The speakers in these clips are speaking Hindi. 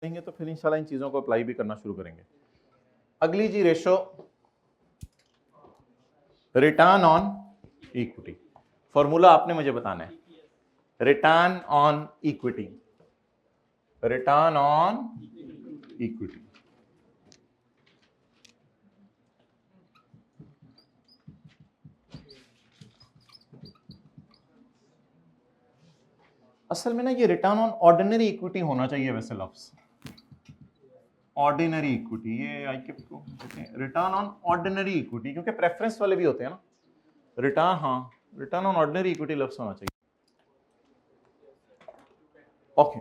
देंगे तो फिर इंशाल्लाह इन चीज़ों को अप्लाई भी करना शुरू करेंगे। अगली जी ratio return on equity. Formula आपने मुझे बताना है, return on equity, return on equity. असल में ना ये रिटर्न ऑन ऑर्डिनरी इक्विटी होना चाहिए वैसे लफ्ज, ऑर्डिनरी इक्विटी, ये आई के रिटर्न ऑन ऑर्डिनरी इक्विटी, क्योंकि प्रेफरेंस वाले भी होते हैं ना रिटर्न, हाँ रिटर्न ऑन ऑर्डिनरी इक्विटी लफ्ज होना चाहिए। ओके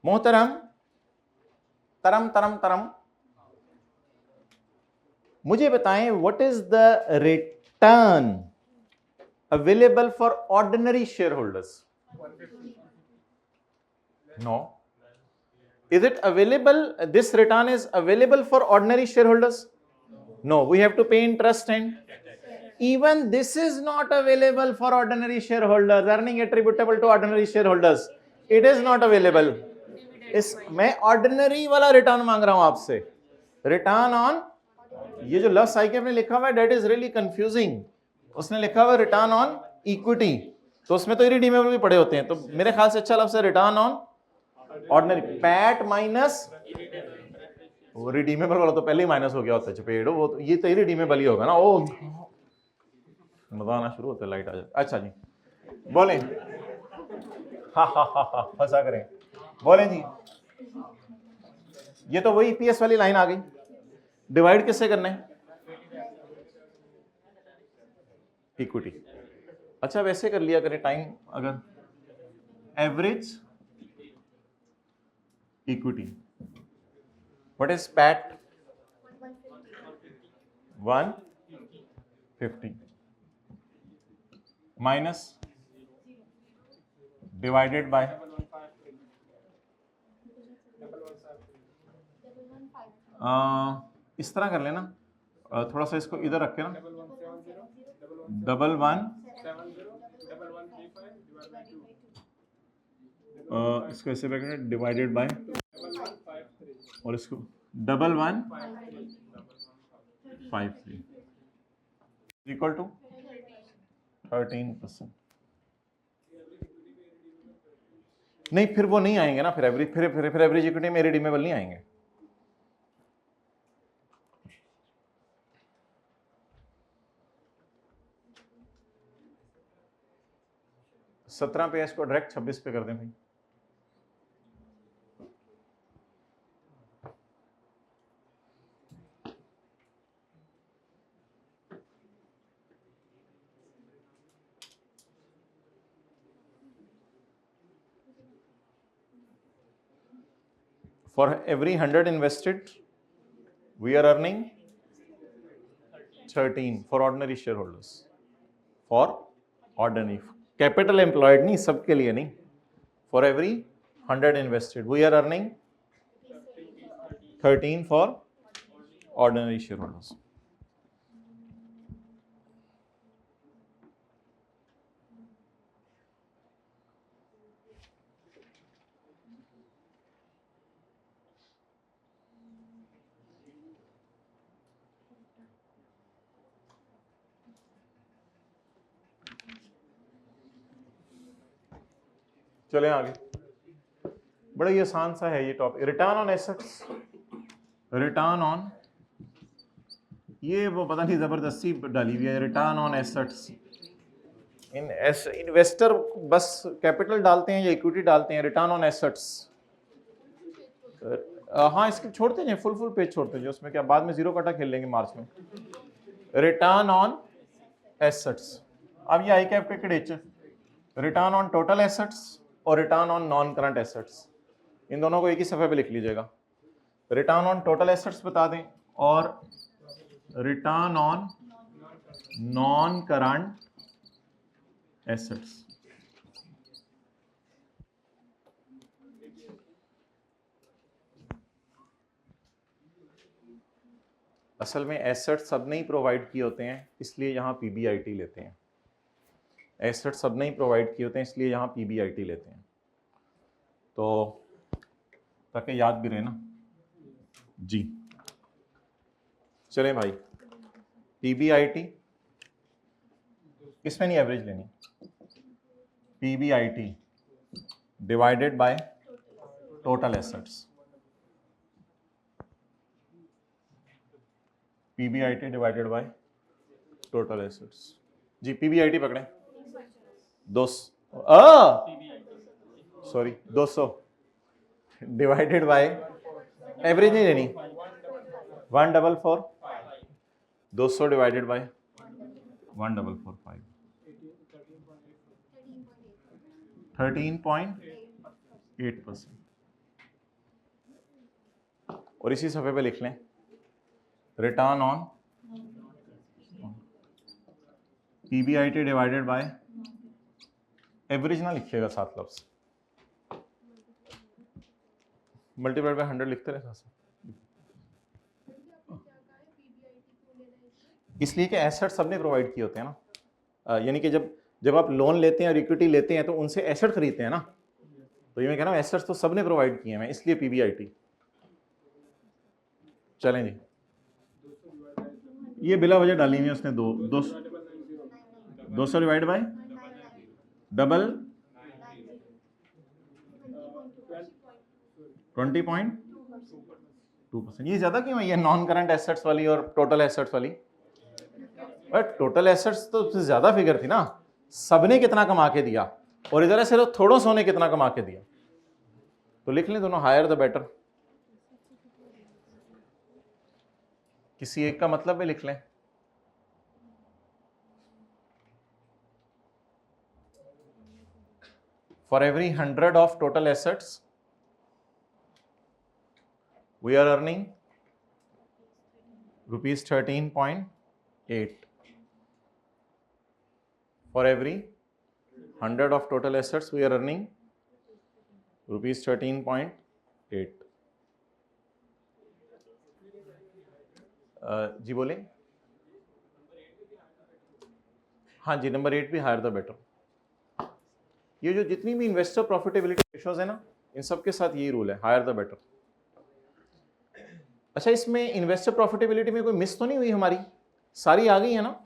मोहतरम, तरम तरम तरम, मुझे बताएं what is the return available for ordinary shareholders? No. Is it available? This return is available for ordinary shareholders? No. We have to pay interest, and even this is not available for ordinary shareholders. Earning attributable to ordinary shareholders, it is not available. इस मैं ordinary वाला रिटर्न मांग रहा हूं आपसे, रिटर्न ऑन, ये जो लफ्ज आई के आपने लिखा हुआ है that is really confusing. उसने लिखा हुआ रिटर्न ऑन इक्विटी, तो उसमें तो इरिडीमेबल भी पड़े होते हैं, तो मेरे ख्याल से अच्छा लफ्ज है return on ordinary, PAT minus वो रिडीमेबल वाला तो पहले ही माइनस हो गया होता है चपेट, वो तो ये तो इरिडीमेबल ही होगा ना। ओ मजा आना शुरू होता है, लाइट आ जाती। अच्छा जी बोलें, हा हा हा हा फंसा करें, बोलें जी। ये तो वही ईपीएस वाली लाइन आ गई, डिवाइड किससे करना है? इक्विटी। अच्छा वैसे कर लिया करें टाइम, अगर average equity, what is PAT? 150 minus divided by, इस तरह कर लेना, थोड़ा सा इसको इधर रख के ना, 11 इसको ऐसे बैठ डिवाइडेड बाय, और इसको 1153 इक्वल टू 13%। नहीं फिर वो नहीं आएंगे ना, फिर एवरेज, फिर एवरेज इक्विटी में रिडीमेबल नहीं आएंगे। सत्रह पे इसको डायरेक्ट 26 पे कर दें भाई। For every 100 invested, we are earning 13 for ordinary shareholders. For ordinary capital employed नहीं, सबके लिए नहीं, for every 100 invested, we are earning 13 for ordinary shareholders. चलें आगे, बड़ा ही आसान सा है ये topic, return on assets, return on, ये वो पता नहीं जबरदस्ती डाली हुई है, रिटर्न ऑन एसेट्स। इन्वेस्टर बस कैपिटल डालते हैं या इक्विटी डालते हैं, रिटर्न ऑन एसेट्स। हाँ इसके छोड़ते हैं, फुल पेज छोड़ते हैं, उसमें क्या बाद में जीरो कटा खेल लेंगे मार्च में। रिटर्न ऑन एसेट्स, अब ये आई कैप के कड़े, रिटर्न ऑन टोटल एसेट्स और return on non current assets, इन दोनों को एक ही सफे पे लिख लीजिएगा। रिटर्न ऑन टोटल एसेट्स बता दें और return on non current assets. असल में एसेट्स सब नहीं प्रोवाइड किए होते हैं, इसलिए यहाँ पीबीआईटी लेते हैं। एसेट्स सब नहीं प्रोवाइड किए होते हैं, इसलिए यहाँ पीबीआईटी लेते हैं। तो ताकि याद भी रहे ना जी। चले भाई, PBIT इसमें नहीं एवरेज लेनी, PBIT divided by total assets, PBIT divided by total assets जी। PBIT पकड़े 200 डिवाइडेड बाय, एवरेज नहीं लेनी, 144, 200 डिवाइडेड बाय 1445, 13.8%। और इसी सफ़े पे लिख लें return on PBIT divided bye, average ना लिखिएगा 7 लफ्ज, मल्टीप्लाइड बाय 100 लिखते रहे साथ। इसलिए कि एसेट सबने प्रोवाइड किए होते हैं ना, यानी कि जब आप लोन लेते हैं और इक्विटी लेते हैं तो उनसे एसेट खरीदते हैं ना, तो ये मैं कह रहा हूँ एसेट्स तो सबने प्रोवाइड किए हैं, इसलिए PBIT। चलें जी, ये बिला वजह डाली हुई है उसने 200 डिवाइड बाय डबल 20.2%। ये ज्यादा क्यों है ये नॉन करंट एसेट्स वाली और टोटल एसेट्स वाली? बट टोटल एसेट्स तो ज्यादा फिगर थी ना, सबने कितना कमा के दिया और इधर सिर्फ थोड़ों सौ ने कितना कमा के दिया, तो लिख लें दोनों, हायर द बेटर। किसी एक का मतलब भी लिख लें, for every 100 of total assets we are earning rupees 13.8. For every 100 of total assets we are earning rupees 13.8. जी बोले, हाँ जी, नंबर 8 भी हायर द बेटर। ये जो जितनी भी इन्वेस्टर प्रॉफिटेबिलिटी रेशियोज है ना, इन सब के साथ यही रूल है, हायर द बेटर। अच्छा, इसमें इन्वेस्टर प्रॉफिटेबिलिटी में कोई मिस तो नहीं हुई हमारी? सारी आ गई है ना।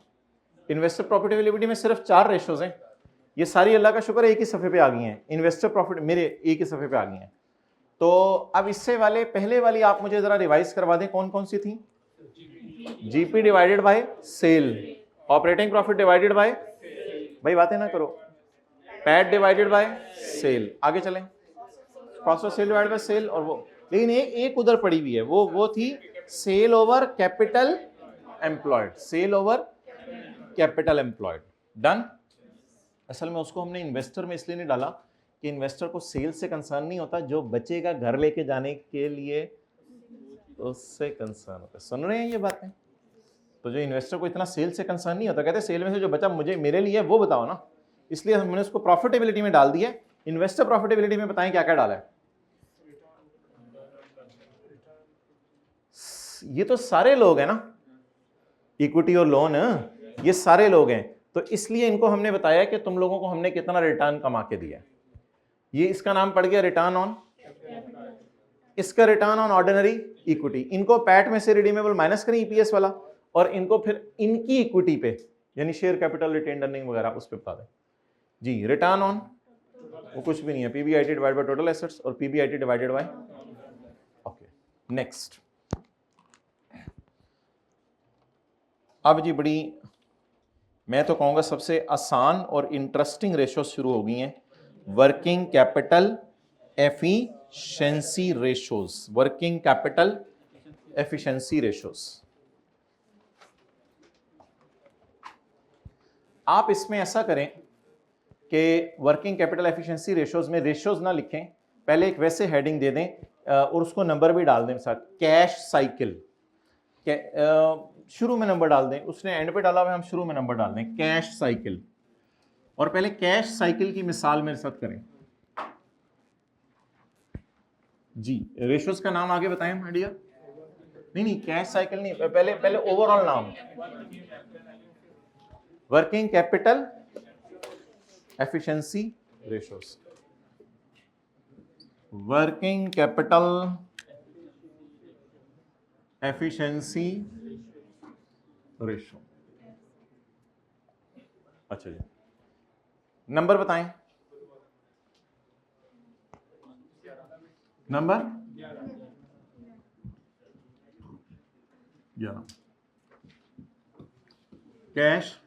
इन्वेस्टर प्रॉफिटेबिलिटी में सिर्फ 4 रेशियोज हैं, ये सारी अल्लाह का शुक्र है एक ही सफ़े पे आ गई हैं। इन्वेस्टर प्रॉफिट मेरे एक ही सफ़े पे आ गई हैं। तो अब इससे वाले पहले वाली आप मुझे ज़रा रिवाइज करवा दें, कौन कौन सी थी? GP divided by sale, operating profit divided by, भाई बातें ना करो, पैट डिवाइडेड बाय सेल। आगे चलें, cost of sale divided by sale. और वो लेकिन एक उधर पड़ी हुई है, वो थी sale over capital employed, sale over capital employed. Done. असल में उसको हमने इन्वेस्टर में इसलिए नहीं डाला कि इन्वेस्टर को सेल से कंसर्न नहीं होता, जो बचेगा घर लेके जाने के लिए उससे कंसर्न होता है। सुन रहे हैं ये बातें? तो जो इन्वेस्टर को इतना सेल से कंसर्न नहीं होता, कहते सेल में से जो बचा मुझे मेरे लिए वो बताओ ना, इसलिए हमने उसको प्रॉफिटेबिलिटी में डाल दिया। इन्वेस्टर प्रॉफिटेबिलिटी में बताएं क्या क्या डाला है? ये तो सारे लोग हैं ना, इक्विटी और लोन, ये सारे लोग हैं, तो इसलिए इनको हमने बताया कि तुम लोगों को हमने कितना रिटर्न कमा के दिया। ये इसका नाम पड़ गया रिटर्न ऑन, इसका रिटर्न ऑन ऑर्डिनरी इक्विटी। इनको पैट में से रिडीमेबल माइनस करें EPS वाला, और इनको फिर इनकी इक्विटी पे यानी शेयर कैपिटल, रिटेन्ड अर्निंग वगैरह उस पे बता दें जी। रिटर्न ऑन वो कुछ भी नहीं है, PBIT divided by total assets और PBIT divided bye, okay next. अब जी बड़ी, मैं तो कहूँगा सबसे आसान और इंटरेस्टिंग रेशो शुरू हो गई हैं, working capital efficiency ratios. Working capital efficiency ratios, आप इसमें ऐसा करें कि वर्किंग कैपिटल एफिशिएंसी रेशोज में रेशोज ना लिखें, पहले एक वैसे हेडिंग दे दें और उसको नंबर भी डाल दें साथ, कैश साइकिल। शुरू में नंबर डाल दें, उसने एंड पे डाला हुआ है, हम शुरू में नंबर डाल दें, कैश साइकिल। और पहले कैश साइकिल की मिसाल मेरे साथ करें जी। रेशोज का नाम आगे बताएं आइडिया? नहीं कैश साइकिल नहीं, पहले ओवरऑल नाम, working capital efficiency ratios. Working capital efficiency ratio. अच्छा जी, नंबर बताएं। नंबर 11। Cash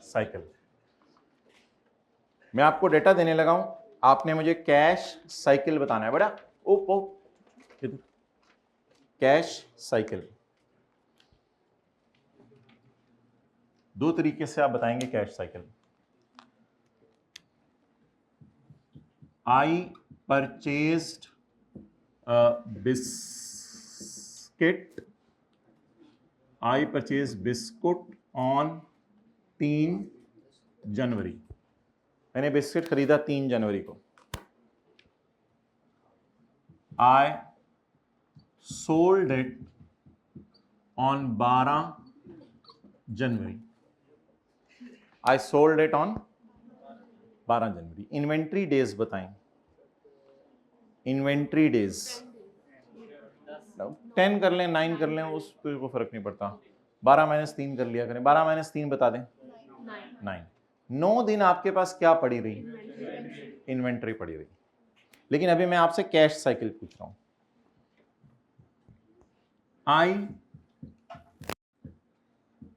cycle. मैं आपको डेटा देने लगा हूं, आपने मुझे कैश साइकिल बताना है बेटा। ओ कैश साइकिल दो तरीके से आप बताएंगे cash cycle. I purchased biscuit, I purchase biscuit on 3 जनवरी। मैंने बिस्किट खरीदा 3 जनवरी को। I sold it on 12 January. I sold it on 12 January. Inventory days बताएं। इन्वेंट्री डेज 10 कर लें, 9 कर लें, उस को फर्क नहीं पड़ता। 12 - 3 कर लिया करें। 12 - 3 बता दें 9। 9 दिन आपके पास क्या पड़ी रही? इन्वेंट्री पड़ी रही। लेकिन अभी मैं आपसे कैश साइकिल पूछ रहा हूं। I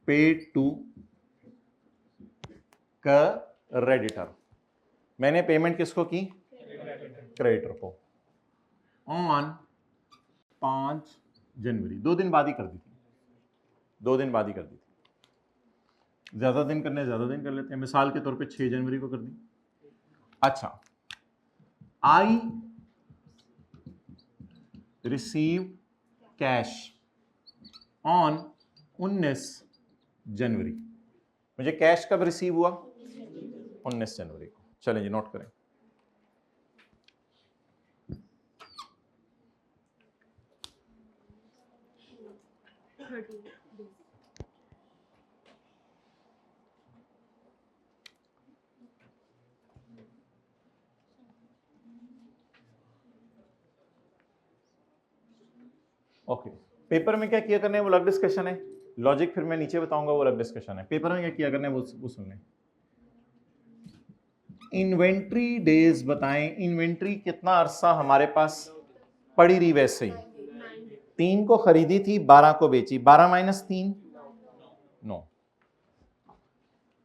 paid to creditor. मैंने पेमेंट किसको की? क्रेडिटर को। ऑन 5 जनवरी। 2 दिन बाद ही कर दी थी। 2 दिन बाद ही कर दी थी। ज्यादा दिन करने ज्यादा दिन कर लेते हैं। मिसाल के तौर पे 6 जनवरी को कर दी। अच्छा, आई रिसीव कैश ऑन 19 जनवरी। मुझे कैश कब रिसीव हुआ? 19 जनवरी को। चलें जी, नोट करें। ओके, पेपर में क्या किया करने है वो अलग डिस्कशन है। लॉजिक फिर मैं नीचे बताऊंगा, वो अलग डिस्कशन है। पेपर में क्या किया करने है वो सुनने। इन्वेंट्री डेज बताएं। इन्वेंट्री कितना अरसा हमारे पास पड़ी रही? वैसे ही 3 को खरीदी थी, 12 को बेची। 12 - 3 9।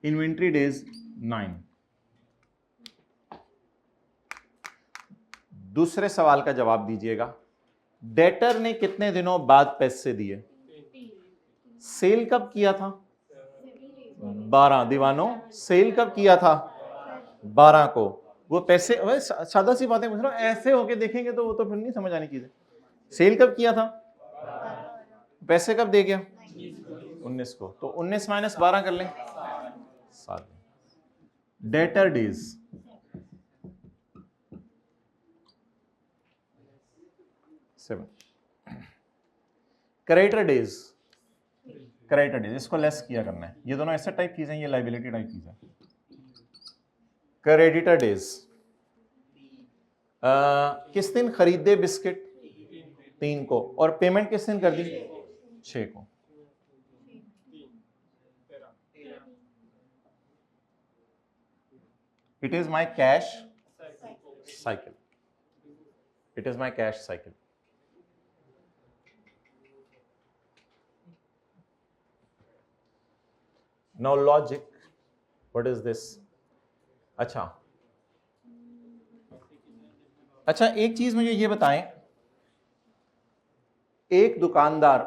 Inventory days 9। दूसरे सवाल का जवाब दीजिएगा। डेटर ने कितने दिनों बाद पैसे दिए? सेल कब किया था? 12। दीवानों, सेल कब किया था? 12 को। वो पैसे, सादा सी बातें पूछ रहा हूं, ऐसे होके देखेंगे तो वो तो फिर नहीं समझ आनी चीजें। सेल कब किया था? पैसे कब दे गया? 19 को। तो 19 - 12 कर लें, 7। Debtor days 7। Creditor days, creditor days इसको लेस किया करना है। ये दोनों ऐसे टाइप चीजें, ये लाइबिलिटी टाइप चीज है। क्रेडिटर डेज किस दिन खरीदे बिस्किट? 3 को। और पेमेंट किस दिन कर दी? 6 को। It is my cash cycle. It is my cash cycle. Now logic, what is this? अच्छा, एक चीज मुझे ये बताएं। एक दुकानदार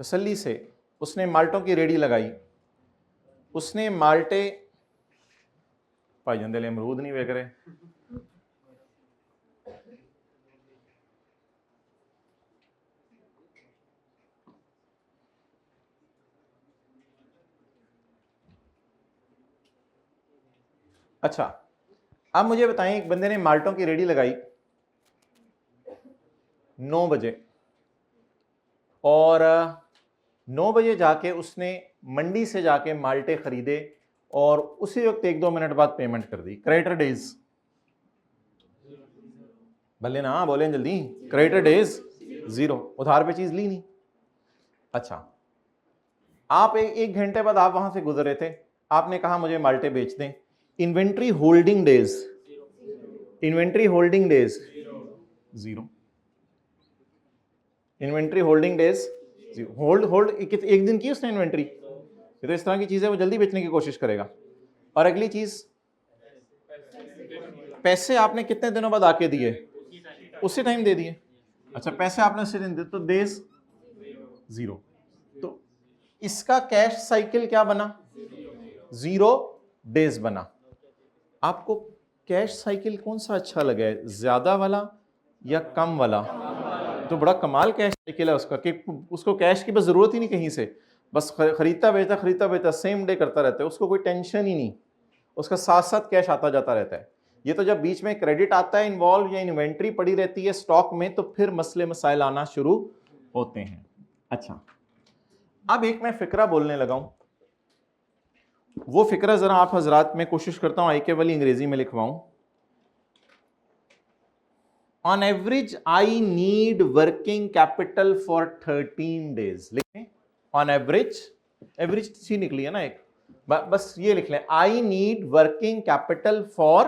तसल्ली से उसने माल्टों की रेडी लगाई। उसने माल्टे भाई जंदे अमरूद नहीं बेच रहे। अच्छा, अब मुझे बताएं, एक बंदे ने माल्टों की रेडी लगाई 9 बजे, और 9 बजे जाके उसने मंडी से जाके माल्टे खरीदे और उसी वक्त 1-2 मिनट बाद पेमेंट कर दी। क्रेडिटर डेज भले ना बोले जल्दी। क्रेडिटर डेज 0, उधार पे चीज ली नहीं। अच्छा, आप एक घंटे बाद आप वहां से गुजरे थे, आपने कहा मुझे माल्टे बेच दें। Inventory holding days, inventory holding days 0, inventory holding days hold एक दिन की उसने इन्वेंट्री। तो इस तरह की चीज है, वो जल्दी बेचने की कोशिश करेगा। और अगली चीज, पैसे आपने कितने दिनों बाद आके दिए? उसी टाइम दे दिए। अच्छा, पैसे आपने उसी दिन दिए तो डेज 0। तो इसका कैश साइकिल क्या बना? 0 डेज बना। आपको कैश साइकिल कौन सा अच्छा लगा है, ज्यादा वाला या कम वाला? तो बड़ा कमाल कैश साइकिल है उसका कि उसको कैश की बस जरूरत ही नहीं कहीं से, बस खरीदता बेचता सेम डे करता रहता है, उसको कोई टेंशन ही नहीं, उसका साथ साथ कैश आता जाता रहता है। ये तो जब बीच में क्रेडिट आता है इन्वॉल्व या इन्वेंट्री पड़ी रहती है स्टॉक में, तो फिर मसले मसाइल आना शुरू होते हैं। अच्छा, अब एक मैं फिक्रा बोलने लगा हूं, वो फिक्रा जरा आप हजरात में कोशिश करता हूं आईके वाली अंग्रेजी में लिखवाऊं। On average, I need working capital for 13 days. लिखें on average, एवरेज सी निकली है ना एक, बस ये लिख लें I need working capital for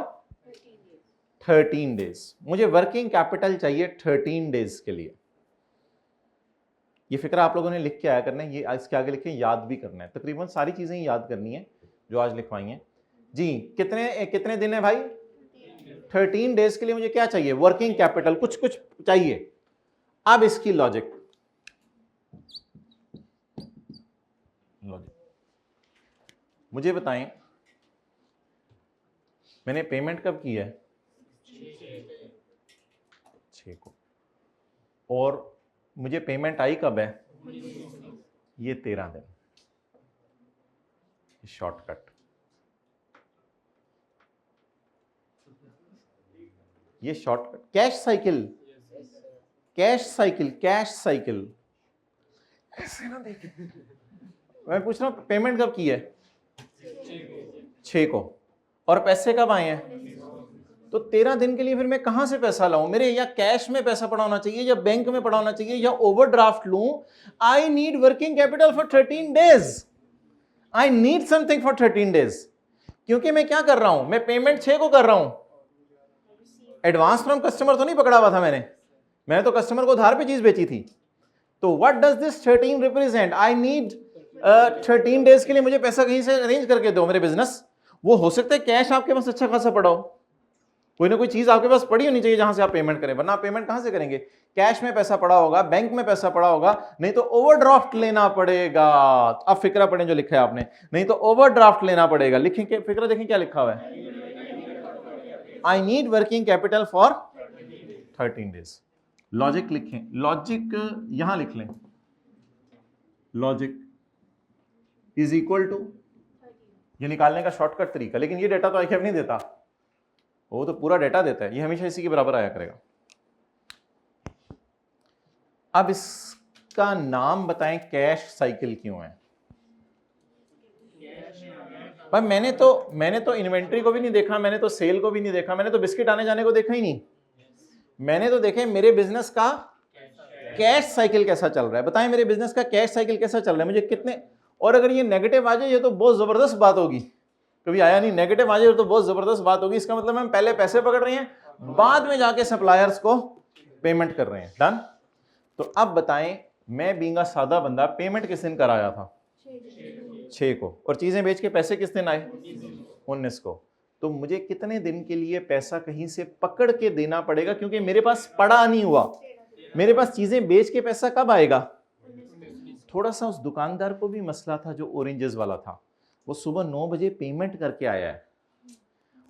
13 days. मुझे वर्किंग कैपिटल चाहिए 13 डेज के लिए। ये फिक्रा आप लोगों ने लिख के आया करना है, ये इसके आगे लिखें, याद भी करना है, तकरीबन सारी चीजें याद करनी है जो आज लिखवाई हैं जी। कितने दिन है भाई? 13 डेज के लिए मुझे क्या चाहिए? वर्किंग कैपिटल, कुछ चाहिए। अब इसकी लॉजिक मुझे बताएं, मैंने पेमेंट कब की है? 6 को। और मुझे पेमेंट आई कब है? ये 13 दिन। शॉर्टकट, ये shortcut. Cash cycle, cash cycle, cash cycle ऐसे ना देखें। मैं पूछ रहा हूं पेमेंट कब की है? 6 को। और पैसे कब आए हैं? तो 13 दिन के लिए फिर मैं कहां से पैसा लाऊं? मेरे या कैश में पैसा पड़ा होना चाहिए, या बैंक में पड़ा होना चाहिए, या ओवरड्राफ्ट लूं। I need working capital for 13 days. I need something for 13 days. क्योंकि मैं क्या कर रहा हूं? मैं पेमेंट 6 को कर रहा हूं। एडवांस फ्रॉम कस्टमर तो नहीं पकड़ा हुआ था मैंने तो कस्टमर को उधार पे चीज बेची थी। तो what does this 13 represent? I need 13 days के लिए मुझे पैसा कहीं से अरेंज करके दो मेरे बिजनेस। वो हो सकता है कैश आपके पास अच्छा खासा पड़ा हो, कोई ना कोई चीज आपके पास पड़ी होनी चाहिए जहां से आप पेमेंट करें, वरना आप पेमेंट कहां से करेंगे? कैश में पैसा पड़ा होगा, बैंक में पैसा पड़ा होगा, नहीं तो ओवरड्राफ्ट लेना पड़ेगा। अब फिक्रा पढ़ें जो लिखा है आपने, नहीं तो ओवरड्राफ्ट लेना पड़ेगा। लिखें फिक्रा, देखें क्या लिखा हुआ है, I need working capital for 13 days. Logic लिखें, लॉजिक यहां लिख लें, लॉजिक इज इक्वल टू, ये निकालने का शॉर्टकट तरीका। लेकिन ये डेटा तो आईकेएफ नहीं देता, वो तो पूरा डेटा देता है, ये हमेशा इसी के बराबर आया करेगा। अब इसका नाम बताएं, कैश साइकिल क्यों है? भाई मैंने तो इन्वेंट्री को भी नहीं देखा, मैंने तो सेल को भी नहीं देखा, मैंने तो बिस्किट आने जाने को देखा ही नहीं। मैंने तो देखे मेरे बिजनेस का कैश साइकिल कैसा चल रहा है। बताएं मेरे बिजनेस का कैश साइकिल कैसा चल रहा है, मुझे कितने। और अगर ये नेगेटिव आ जाए, ये तो बहुत जबरदस्त बात होगी। कभी आया नहीं, नेगेटिव आ जाए तो बहुत जबरदस्त बात होगी। इसका मतलब हम पहले पैसे पकड़ रहे हैं, बाद में जाके सप्लायर्स को पेमेंट कर रहे हैं। डन। तो अब बताएं, मैं बींगा सादा बंदा, पेमेंट किस दिन कराया था? 6 को। और चीजें बेच के पैसे किस दिन आए? 19 को। तो मुझे कितने दिन के लिए पैसा कहीं से पकड़ के देना पड़ेगा? क्योंकि मेरे पास पड़ा नहीं हुआ, मेरे पास चीजें बेच के पैसा कब आएगा? थोड़ा सा उस दुकानदार को भी मसला था जो ऑरेंजेस वाला था, वो सुबह 9 बजे पेमेंट करके आया है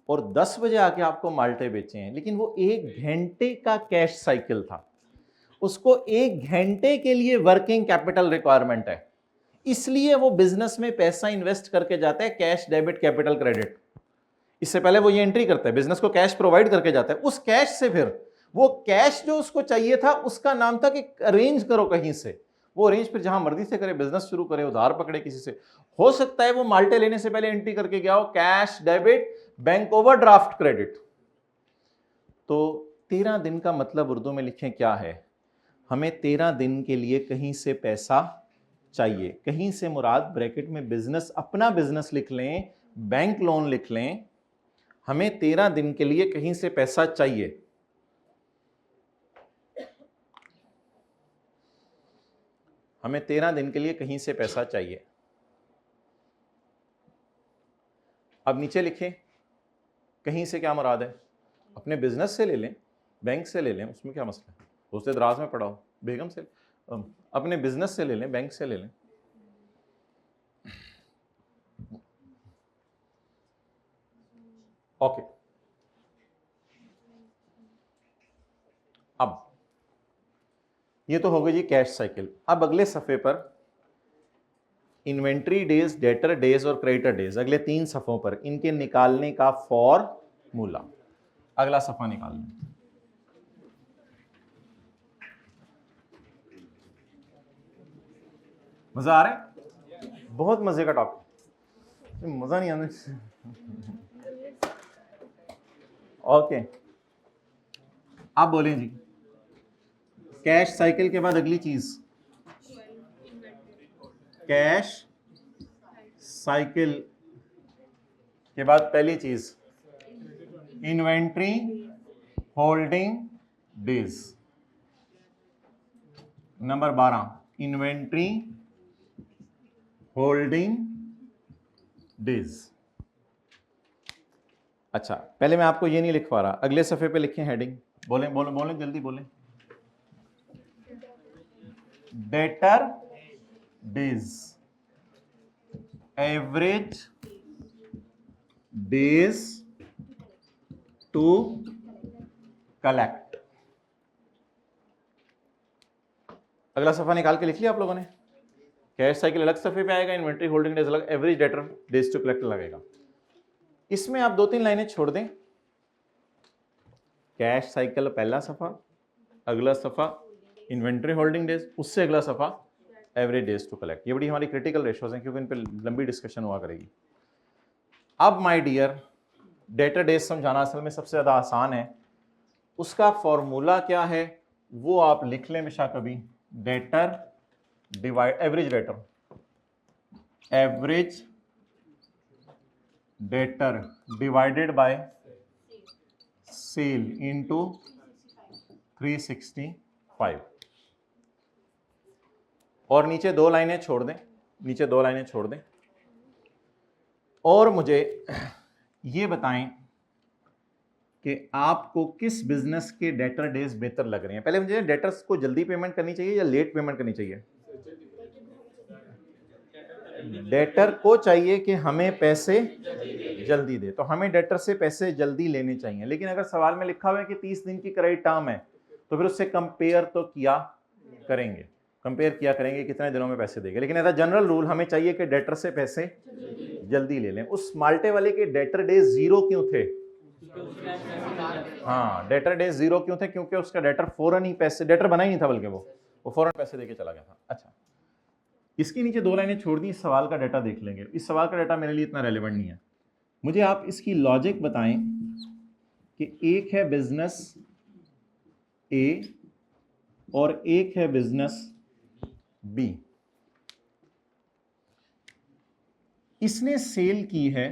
और 10 बजे आके आपको माल्टे बेचे हैं, लेकिन वो 1 घंटे का कैश साइकिल था, उसको 1 घंटे के लिए वर्किंग कैपिटल रिक्वायरमेंट है, इसलिए वो बिजनेस में पैसा इन्वेस्ट करके जाता है, कैश, डेबिट, कैपिटल, क्रेडिट। इससे पहले वो ये एंट्री करता है, बिजनेस को कैश प्रोवाइड करके जाता है। उस कैश से फिर वो कैश जो उसको चाहिए था, उसका नाम था कि अरेंज करो कहीं से। वो अरेंज फिर जहां मर्जी से करे, बिजनेस शुरू करे, उधार पकड़े किसी से। हो सकता है वो माल्टे लेने से पहले एंट्री करके गया हो, cash, debit, bank overdraft, credit. तो 13 दिन का मतलब उर्दू में लिखें क्या है? हमें 13 दिन के लिए कहीं से पैसा चाहिए। कहीं से मुराद ब्रैकेट में बिजनेस, अपना बिजनेस लिख लें, बैंक लोन लिख लें। हमें 13 दिन के लिए कहीं से पैसा चाहिए। हमें 13 दिन के लिए कहीं से पैसा चाहिए। अब नीचे लिखें, कहीं से क्या मुराद है? अपने बिजनेस से ले लें, बैंक से ले लें, उसमें क्या मसला है? दोस्ते दराज में पड़ा हो, बेगम से, अपने बिजनेस से ले लें, बैंक से ले लें। ओके, अब ये तो हो गई जी कैश साइकिल। अब अगले सफ़े पर इन्वेंट्री डेज, डेटर डेज और क्रेडिटर डेज, अगले 3 सफ़ों पर इनके निकालने का फॉर्मूला। अगला सफ़ा निकाल लें। मजा आ रहा है? बहुत मजे का टॉपिक, मजा नहीं आना। ओके, आप बोलें जी। कैश साइकिल के बाद अगली चीज, कैश साइकिल के बाद पहली चीज inventory holding days. Number 12 inventory holding days. अच्छा, पहले मैं आपको ये नहीं लिख पा रहा, अगले सफ़े पे लिखें हेडिंग। बोलें बोलें बोलें, जल्दी बोलें। Debtor days, average days to collect. अगला सफ़ा निकाल के लिख लिया आप लोगों ने? कैश साइकिल अलग सफ़े पे आएगा, इन्वेंट्री होल्डिंग डेज अलग, average debtor days to collect लगेगा। इसमें आप 2-3 लाइनें छोड़ दें। कैश साइकिल पहला सफ़ा, अगला सफ़ा इन्वेंट्री होल्डिंग डेज, उससे अगला सफ़ा एवरेज डेज टू कलेक्ट। ये बड़ी हमारी क्रिटिकल रेशोज हैं क्योंकि इन पर लंबी डिस्कशन हुआ करेगी। अब माय डियर, डेटर डेज समझाना असल में सबसे ज़्यादा आसान है। उसका फॉर्मूला क्या है वो आप लिख लें बेशक कभी। Debtor divide average debtor, average debtor divided by sale into 365। और नीचे 2 लाइनें छोड़ दें, नीचे 2 लाइनें छोड़ दें। और मुझे ये बताएं कि आपको किस बिजनेस के डेटर डेज बेहतर लग रहे हैं। पहले मुझे डेटर्स को जल्दी पेमेंट करनी चाहिए या लेट पेमेंट करनी चाहिए? डेटर को चाहिए कि हमें पैसे जल्दी दे, तो हमें डेटर से पैसे जल्दी लेने चाहिए। लेकिन अगर सवाल में लिखा हुआ है कि 30 दिन की क्रेडिट टर्म है तो फिर उससे कंपेयर तो किया करेंगे, कंपेयर किया करेंगे कितने दिनों में पैसे देंगे। लेकिन एज अ जनरल रूल हमें चाहिए कि डेटर से पैसे जल्दी ले लें। उस माल्टे वाले के डेटर डेज 0 क्यों थे? हाँ, डेटर डेज 0 क्यों थे? क्योंकि उसका डेटर फौरन ही पैसे, डेटर बना ही नहीं था बल्कि वो फौरन पैसे देके चला गया था। अच्छा, इसके नीचे 2 लाइनें छोड़ दी, इस सवाल का डाटा देख लेंगे। इस सवाल का डाटा मेरे लिए इतना रेलेवेंट नहीं है। मुझे आप इसकी लॉजिक बताएं कि एक है बिजनेस ए और एक है बिजनेस बी। इसने सेल की है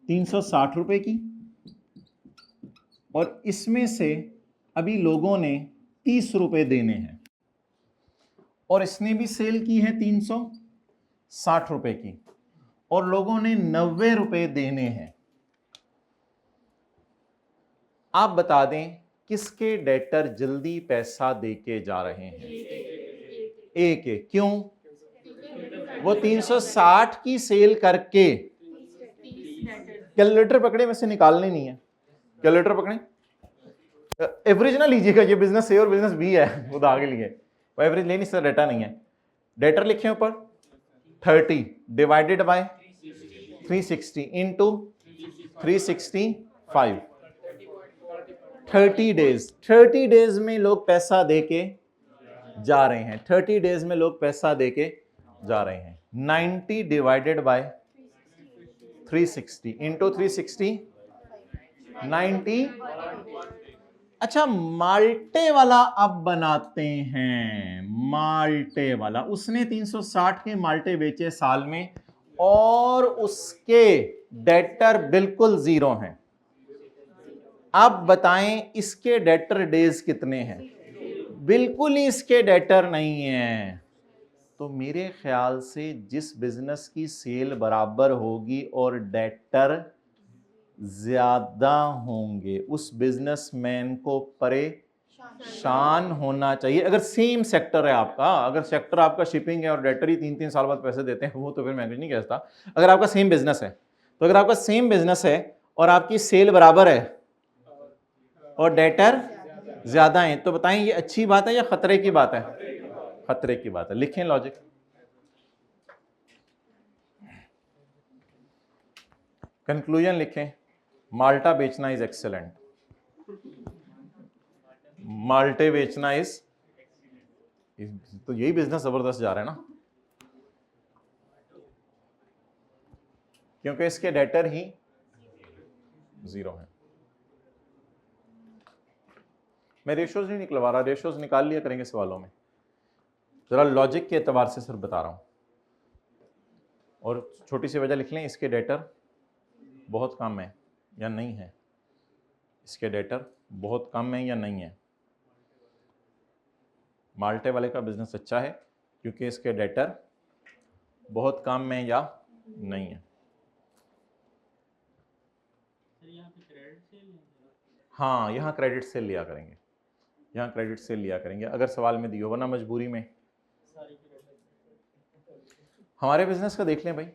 360 रुपए की और इसमें से अभी लोगों ने 30 रुपए देने हैं और इसने भी सेल की है 360 रुपए की और लोगों ने 90 रुपए देने हैं। आप बता दें किसके डेटर जल्दी पैसा देके जा रहे हैं? ए के। क्यों? वो 360 की सेल करके, कैलकुलेटर पकड़े, वैसे निकालने नहीं है, कैलकुलेटर पकड़े, एवरेज ना लीजिएगा, ये बिजनेस ए और बिजनेस बी है, वो आगे लिए वो एवरेज ले नहीं सकता, डेटा नहीं है। डेटर लिखे ऊपर 30 divided by 360 into 365, 30 days. 30 days में लोग पैसा देके जा रहे हैं, 30 डेज में लोग पैसा देके जा रहे हैं। 90 डिवाइडेड बाय 360 इंटू 365, 90। अच्छा, माल्टे वाला अब बनाते हैं। माल्टे वाला, उसने 360 के माल्टे बेचे साल में और उसके डेटर बिल्कुल 0 हैं। अब बताएं इसके डेटर डेज कितने हैं? बिल्कुल ही इसके डेटर नहीं है। तो मेरे ख्याल से जिस बिजनेस की सेल बराबर होगी और डेटर ज्यादा होंगे, उस बिजनेसमैन को परेशान होना चाहिए। अगर सेम सेक्टर है आपका, अगर सेक्टर आपका शिपिंग है और डेटर ही 3-3 साल बाद पैसे देते हैं, वो तो फिर मैं कुछ नहीं कहता। अगर आपका सेम बिजनेस है, तो अगर आपका सेम बिजनेस है और आपकी सेल बराबर है और डेटर ज्यादा है, तो बताएं ये अच्छी बात है या खतरे की बात है? खतरे की बात है। लिखें लॉजिक। कंक्लूजन लिखें। माल्टा बेचना इज एक्सेलेंट। माल्टे बेचना इज, तो यही बिजनेस जबरदस्त जा रहा है ना, क्योंकि इसके डेटर ही 0 है। मैं रेशोज नहीं निकलवा रहा, रेशोज निकाल लिया करेंगे सवालों में। जरा लॉजिक के एतबार से सर बता रहा हूं। और छोटी सी वजह लिख लें, इसके डेटर बहुत कम है या नहीं है। इसके डेटर बहुत कम है या नहीं है। माल्टे वाले का बिजनेस अच्छा है क्योंकि इसके डेटर बहुत कम है या नहीं है। हाँ, यहाँ क्रेडिट सेल लिया करेंगे, यहाँ क्रेडिट सेल लिया करेंगे अगर सवाल में दियो, वरना मजबूरी में। हमारे बिजनेस का देख लें भाई,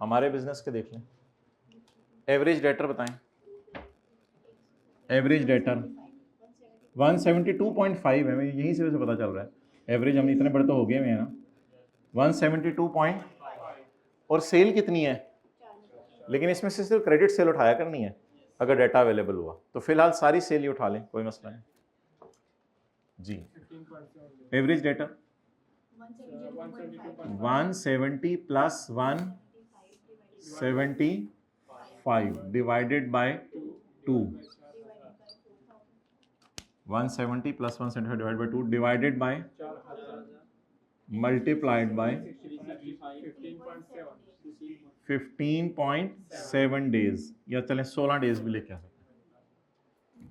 हमारे बिजनेस के देख लें। एवरेज डेटर बताएं। एवरेज डेटर 172.5 है, यहीं से वैसे पता चल रहा है। एवरेज हम इतने बड़े तो हो गए हैं ना। 172 पॉइंट, और सेल कितनी है? लेकिन इसमें से सिर्फ क्रेडिट सेल उठाया करनी है अगर डेटा अवेलेबल हुआ तो। फिलहाल सारी सेल ही उठा लें, कोई मसला नहीं जी। Average data 170 plus 175 divided by 2। 170 plus 175 divided by 2 divided by multiplied by 15.7 days, या चलें 16 डेज भी लेके आ सकते हैं।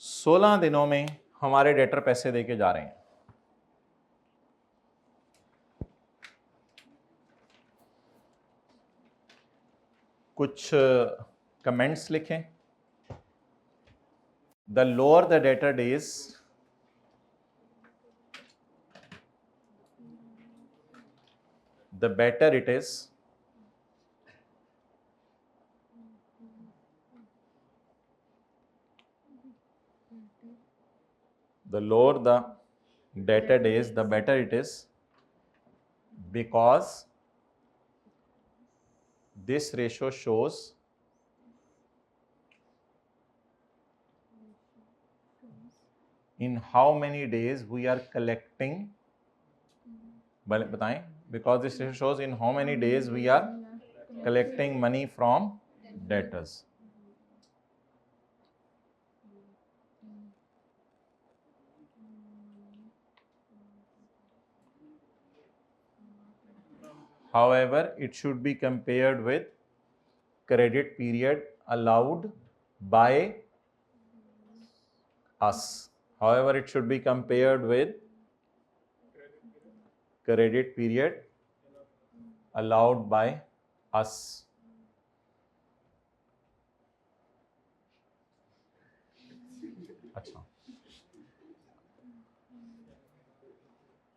16 दिनों में हमारे डेटर पैसे देके जा रहे हैं। कुछ कमेंट्स लिखें। The lower the debtor days, the better it is the lower the debtor days, the better it is, because this ratio shows in how many days we are collecting, बताएं, because this ratio shows in how many days we are collecting money from debtors. However, it should be compared with credit period allowed by us. However, it should be compared with credit period allowed by us.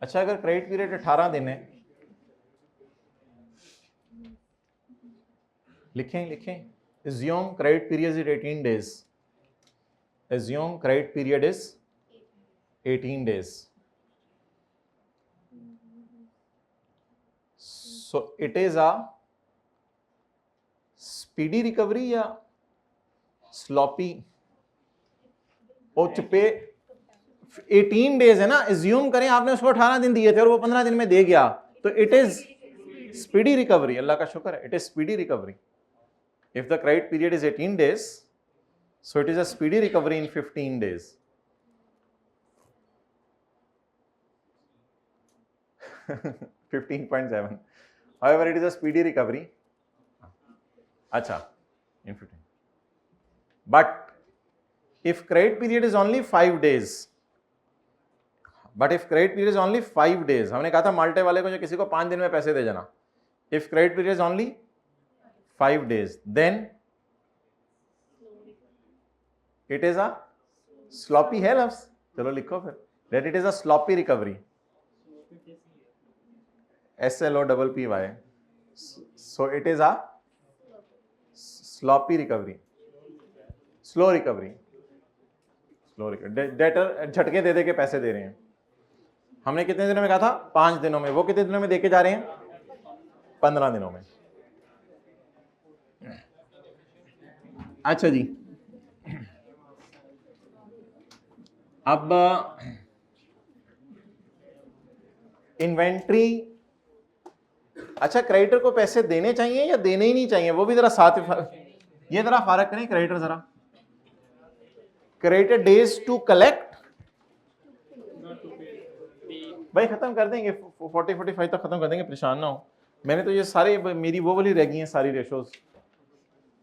अच्छा, अगर क्रेडिट पीरियड 18 दिन है, लिखें assume credit period is 18 days. Assume credit period is 18 days. So it is a speedy recovery या sloppy? पे 18 डेज है ना, एज्यूम करें आपने उसको 18 दिन दिए थे और वो 15 दिन में दे गया, तो इट इज स्पीडी रिकवरी। अल्लाह का शुक्र है, it is speedy recovery. If the credit period is 18 days, so it is a speedy recovery in 15 days. 15.7. However, it is a speedy recovery. Acha, in 15. But if credit period is only 5 days, हमने कहा था माल्टे वाले को जो किसी को 5 दिन में पैसे दे जाना. If credit period is only 5 days, then it is a sloppy hell. चलो लिखो फिर. That it is a sloppy recovery. SLOPPY. So it is a sloppy recovery. Slow recovery. Debtor झटके दे के पैसे दे रहे हैं. हमने कितने दिनों में कहा था? 5 दिनों में. वो कितने दिनों में देके जा रहे हैं? 15 दिनों में. अच्छा जी, अब इन्वेंट्री. अच्छा, क्रेडिटर को पैसे देने चाहिए या देने ही नहीं चाहिए, वो भी जरा साथ ये जरा फर्क करें. क्रेडिटर जरा, क्रेडिटर डेज टू कलेक्ट, भाई खत्म कर देंगे 40-45 तक खत्म कर देंगे, परेशान ना हो. मैंने तो ये सारे मेरी वो वाली रह गई हैं सारी रेशोज.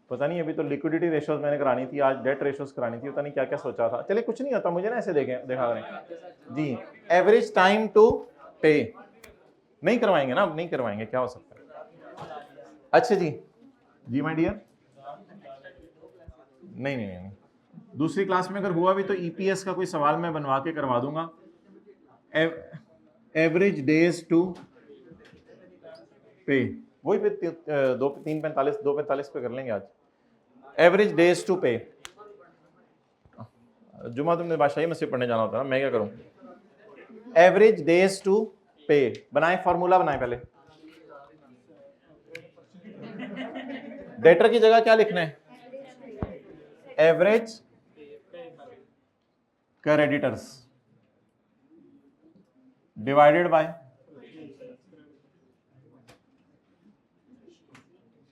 पता नहीं, अभी तो लिक्विडिटी रेशोज मैंने करानी थी, आज डेट रेशोज करानी थी, पता नहीं क्या क्या सोचा था. चलिए कुछ नहीं होता, मुझे ना ऐसे देखा करें जी. एवरेज टाइम टू पे नहीं करवाएंगे ना, नहीं करवाएंगे, क्या हो सकता है. अच्छा जी, जी माय डियर. नहीं, दूसरी क्लास में अगर हुआ भी तो ईपीएस का कोई सवाल मैं बनवा के करवा दूंगा. एवरेज डेज टू पे, वही फिर 2:45 पे कर लेंगे आज. एवरेज डेज टू पे. जुमा तुमने बादशाही मस्जिद पढ़ने जाना होता है ना, मैं क्या करूं. एवरेज डेज टू पे बनाए, फॉर्मूला बनाए पहले. डेटर की जगह क्या लिखना है? Average creditors divided by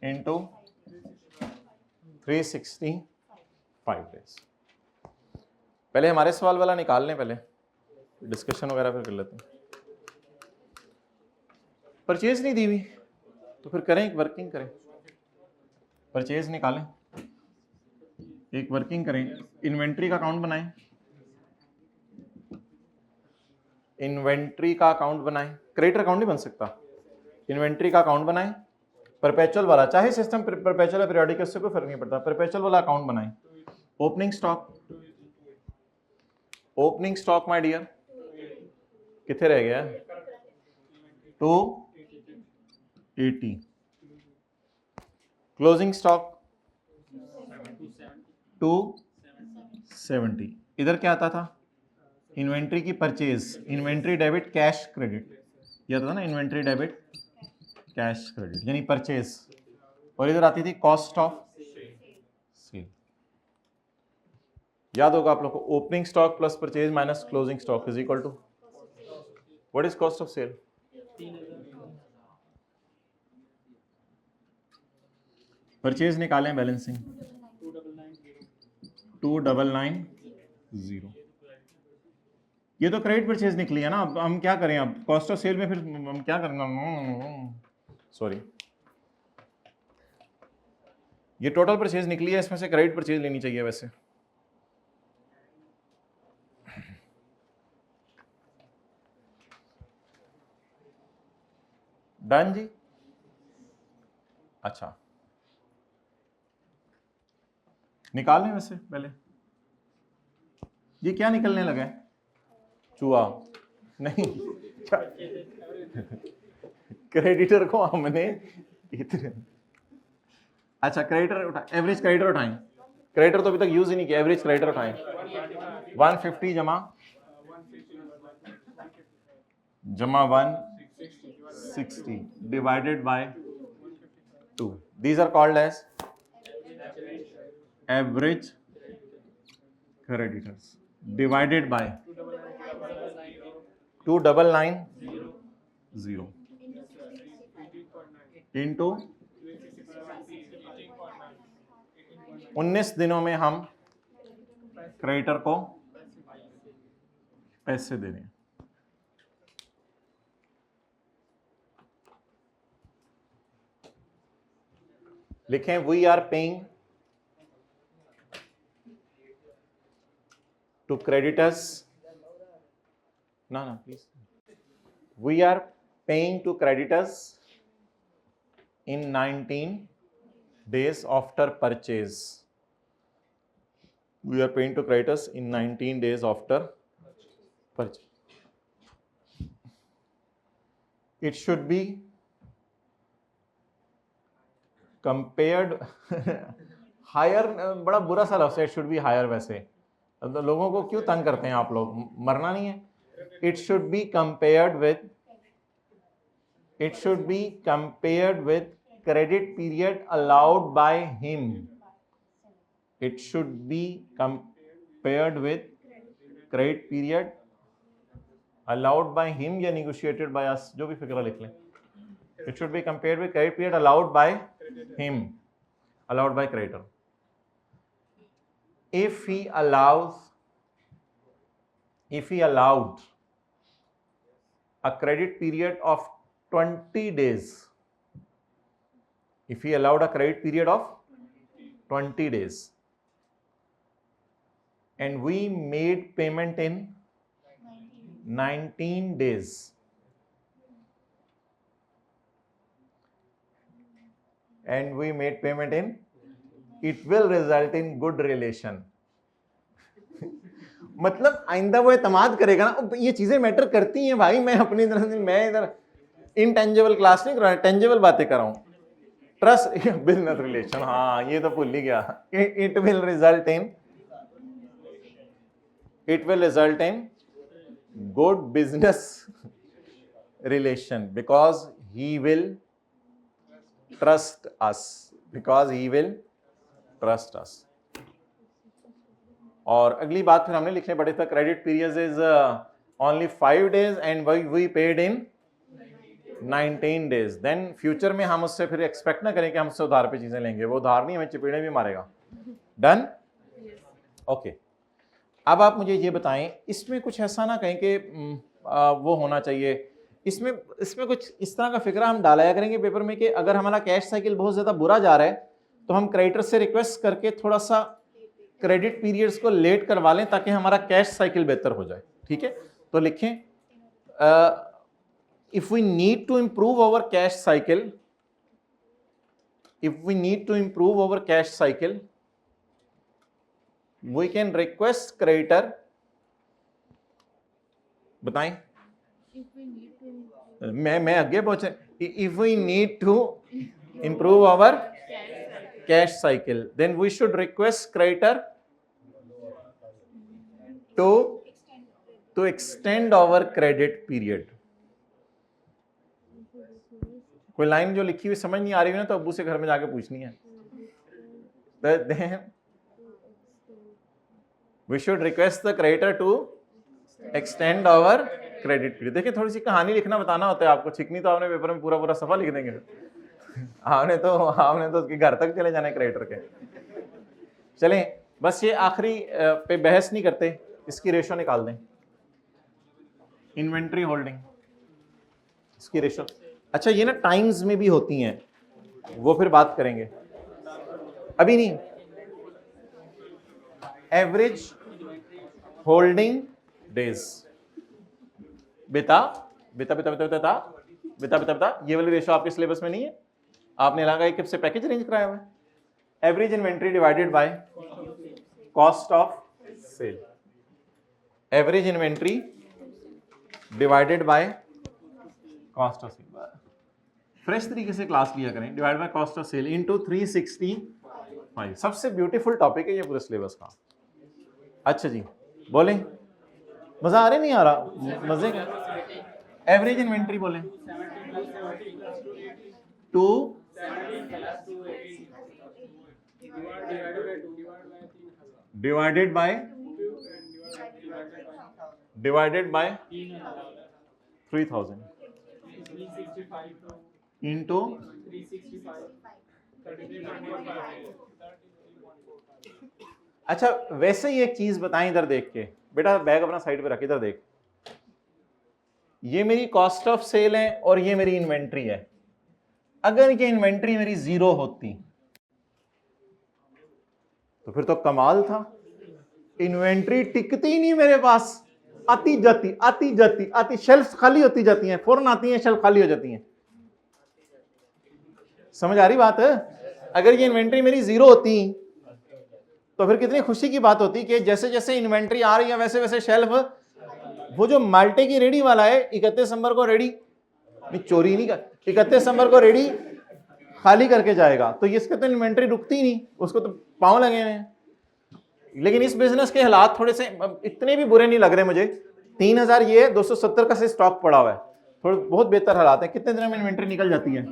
into 365 days. पहले हमारे सवाल वाला निकाल लें, पहले डिस्कशन वगैरह फिर कर लेते हैं. परचेज नहीं दी हुई तो फिर करें, एक वर्किंग करें. परचेज निकालें, एक वर्किंग करें. इन्वेंट्री का अकाउंट बनाएं, इन्वेंट्री का अकाउंट बनाएं. क्रेडिटर अकाउंट नहीं बन सकता. इन्वेंट्री का अकाउंट बनाएं, परपेचुअल वाला, चाहे सिस्टम परपेचुअल या पीरियोडिक, उससे कोई फर्क नहीं पड़ता. परपेचुअल वाला अकाउंट बनाएं. ओपनिंग स्टॉक माय डियर कितने रह गया? 280. Closing stock 270. इधर क्या आता था? इन्वेंट्री की purchase, inventory debit cash credit, ये आता था ना, इन्वेंट्री डेबिट कैश क्रेडिट यानी परचेज. और इधर आती थी कॉस्ट ऑफ सेल. याद होगा आप लोग को, opening stock plus purchase minus closing stock is equal to what is cost of sale? Purchase निकालें, बैलेंसिंग 2990. ये तो क्रेडिट परचेज निकली है ना. अब हम क्या करें, अब कॉस्ट ऑफ सेल में फिर हम क्या करना. सॉरी, ये टोटल परचेज निकली है, इसमें से क्रेडिट परचेज लेनी चाहिए वैसे. डन जी. अच्छा, निकाल लें वैसे पहले. ये क्या निकलने लगा है? चूहा नहीं. क्रेडिटर को हमने इतने, अच्छा क्रेडिटर उठा, एवरेज क्रेडिटर उठाएं. क्रेडिटर तो अभी तक यूज ही नहीं किया. एवरेज क्रेडिटर उठाएं. 150 जमा 160 divided by 2. These are called as average creditors divided by 2990 into 19 दिनों में हम क्रेडिटर को पैसे दे दें। लिखें we are paying to creditors, ना please, we are paying to creditors in 19 days after purchase. We are paying to creditors in 19 days after purchase. It should be compared higher, बड़ा बुरा सा लफ्ज़ है, it should be higher। वैसे तो लोगों को क्यों तंग करते हैं आप लोग, मरना नहीं है। It should be compared with credit period allowed by him. It should be compared with credit period allowed by him या negotiated by us, जो भी फिक्रा लिख लें। It should be compared with credit period allowed by him, allowed by creditor. If he allowed a credit period of 20 days, if he allowed a credit period of 20 days and we made payment in 19 days, it will result in good relation. मतलब आइंदा वो एतमाद करेगा ना, ये चीजें मैटर करती हैं भाई। मैं अपनी तरफ से, मैं इधर इनटेंजिबल क्लास नहीं कर रहा, टेंजिबल बातें कर रहा हूं। ट्रस्ट बिजनेस रिलेशन, हाँ ये तो भूल ही गया। It will result in good business relation because he will trust us. और अगली बात फिर हमने लिखने पड़े था, credit period is only 5 days and we paid in 19 days। Then future में हम उससे फिर एक्सपेक्ट ना करें कि हम उससे उधार पे चीजें लेंगे, वो उधार नहीं, हमें चपेड़े भी मारेगा। डन? ओके। अब आप मुझे ये बताएं, इसमें कुछ ऐसा ना कहें कि वो होना चाहिए, इसमें कुछ इस तरह का फिक्रा हम डालाया करेंगे पेपर में कि अगर हमारा कैश साइकिल बहुत ज्यादा बुरा जा रहा है तो हम क्रेडिटर से रिक्वेस्ट करके थोड़ा सा क्रेडिट पीरियड्स को लेट करवा लें ताकि हमारा कैश साइकिल बेहतर हो जाए। ठीक है, तो लिखें if we need to improve our cash cycle, we can request creditor, बताएं, मैं आगे पहुंचे। if we need to improve our cash cycle, then we should request creditor to extend our credit period। कोई लाइन जो लिखी हुई समझ नहीं आ रही है ना तो अब्बू से घर में जाके पूछनी है। We should request the creditor to extend our credit period। देखिए थोड़ी सी कहानी लिखना बताना होता है आपको, छिकनी तो आपने पेपर में पूरा सफा लिख देंगे। आपने तो उसके घर तक चले जाना है क्रेडिटर के। चलें बस ये आखिरी पे बहस नहीं करते, इसकी रेशो निकाल दें। इन्वेंट्री होल्डिंग, इसकी रेशो, अच्छा ये ना टाइम्स में भी होती हैं, वो फिर बात करेंगे, अभी नहीं। एवरेज होल्डिंग डेज, बेटा ये वाली रेशो आपके सिलेबस में नहीं है, आपने लगा एक से पैकेज अरेंज कराया हुआ है। Average inventory divided by cost of sale, average inventory divided by cost of sale, fresh तरीके से क्लास लिया करें। Divide by cost of sale into 365, सबसे ब्यूटीफुल टॉपिक है ये पूरे सिलेबस का। अच्छा जी बोलें, मजा आ रहा नहीं आ रहा, मजे का। एवरेज इन्वेंट्री बोलें, 2 डिवाइडेड बाय 3000 into अच्छा वैसे ही एक चीज बताएं इधर देख के, बेटा बैग अपना साइड पे रख, इधर देख, ये मेरी कॉस्ट ऑफ सेल है और ये मेरी इन्वेंट्री है। अगर ये इन्वेंट्री मेरी 0 होती तो फिर तो कमाल था, इन्वेंट्री टिकती ही नहीं मेरे पास, आती जाती आती जाती आती, शेल्फ खाली होती जाती हैं, फौरन आती हैं शेल्फ खाली हो जाती हैं। समझ आ रही बात है? अगर ये इन्वेंट्री मेरी 0 होती तो फिर कितनी खुशी की बात होती कि जैसे जैसे इन्वेंट्री आ रही है वैसे वैसे शेल्फ, वो जो माल्टे की रेडी वाला है 31 दिसंबर को रेडी नहीं, चोरी नहीं कर, 31 दिसंबर को रेडी खाली करके जाएगा, तो इसके तो इन्वेंट्री रुकती नहीं, उसको तो पांव लगे हुए हैं। लेकिन इस बिजनेस के हालात थोड़े से इतने भी बुरे नहीं लग रहे मुझे, 3000 ये है, 270 का से स्टॉक पड़ा हुआ है, थोड़े बहुत बेहतर हालात है। कितने दिन में इन्वेंट्री निकल जाती है?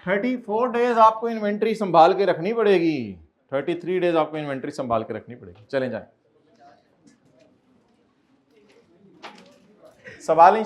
34 डेज आपको इन्वेंट्री संभाल के रखनी पड़ेगी, 33 डेज आपको इन्वेंट्री संभाल के रखनी पड़ेगी। चलें जाए, सवाल